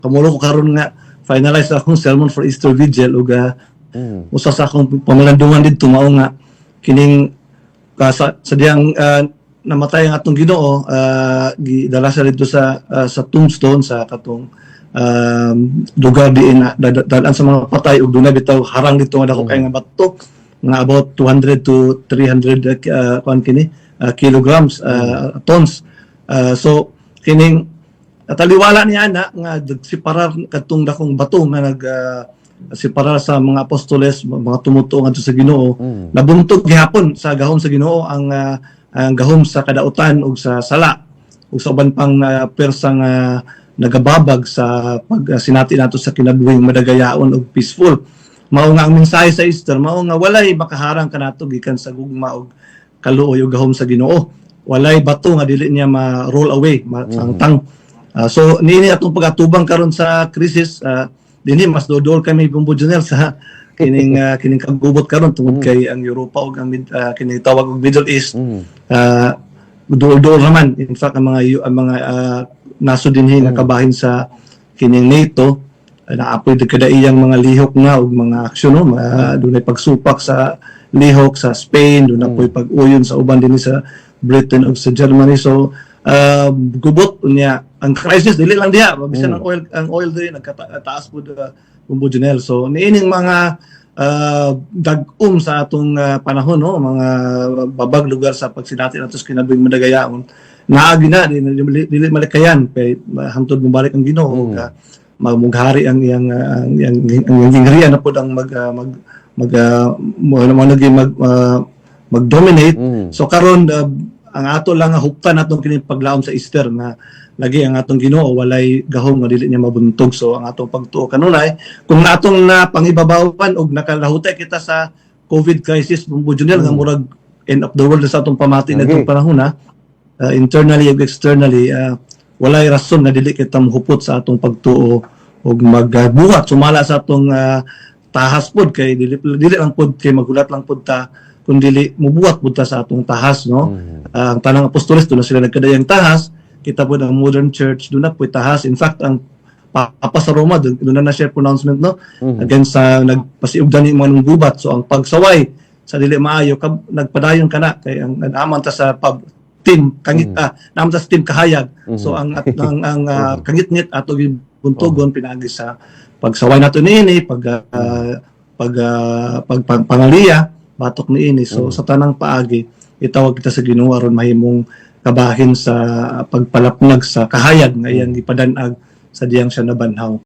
kamulo ko karon nga finalize akong sermon for Easter Vigil ug usa sa akong pamalandungan didto mao nga kining sa diyang namatay ang atong Ginoo, gidala sa dito sa tombstone sa katong lugar diin dalan sa mga patay ug dunay bitaw harang dito nga dako kay nga bato nga about 200 to 300 kilograms tons. So kining taliwala niya na nga separar kadtong dakong bato nga nag separar sa mga apostoles, mga tumutuo ngadto sa Ginoo. Nabuntog gihapon sa gahom sa Ginoo ang gahom sa kadautan ug sa sala ug sa uban pang persang nagababag sa pagsinati nato sa kinabuhing madagayaon ug peaceful. Mao nga ang mensahe sa Easter, mao nga walay makaharang kanato gikan sa gugma ug kaluoy ug gahom sa Ginoo. Walay bato nga dili niya ma-roll away, matangtang. So niini atong pagatubang karon sa krisis, dinhi mas dodol kami Bumbo Junel sa kining kagubot karon tungod kay ang Europa ug ang kining tawag og Middle East. Dodol naman in fact ang mga nasod dinhi nga kabahin sa kining NATO naapoy kada iyang mga lihok nga ug mga aksyon no, dunay pagsupak sa lihok sa Spain, dunay pag-uyon sa uban dinhi sa Britain ug sa Germany. So gubot niya ang crisis dili lang diha bisan ang oil diri nagkataas pud Bumbo Junel. So niining mga dag-um sa atong panahon no, mga babag lugar sa pagsinati nato sa kinabuhing madagayaon naagi na dili malikayan kay hangtod mobalik ang Ginoo ug mamughari ang iyang gingharian na pud ang mag-dominate. So karon ang ato lang nga huptan natong kini paglaom sa Easter na lagi ang atong Ginoo walay gahom nga dili niya mabuntog. So ang atong pagtuo kanunay kung natong napangibabawan og nakalahutay kita sa COVID crisis Bumbo Junel nga murag end of the world sa atong pamati na itong panahon internally ug externally, walay rason nga dili kita mohupot sa atong pagtuo ug magbuhat sumala sa atong tahas pod kay dili lang pod kay magulat lang pod ta kundi mubuhat pud ta sa atong tahas no. Ang tanang apostoles doon na sila nagkadayang tahas, kita po ang modern church doon na po tahas. In fact ang Papa sa Roma doon na share pronouncement no against sa nagpasiugdan ni mga gubat. So ang pagsaway sa dili maayo nagpadayon kana kay ang naaman ta sa team kangit naaman ta sa team kahayag. So ang kangit-ngit ato buntogon pinagi sa pagsaway nato niini pangaliya batok niini. So sa tanang paagi itawag kita sa Ginoo aron mahimong kabahin sa pagpalapnag sa kahayag nga iyang ipadan-ag sa diyang siya nabanhaw.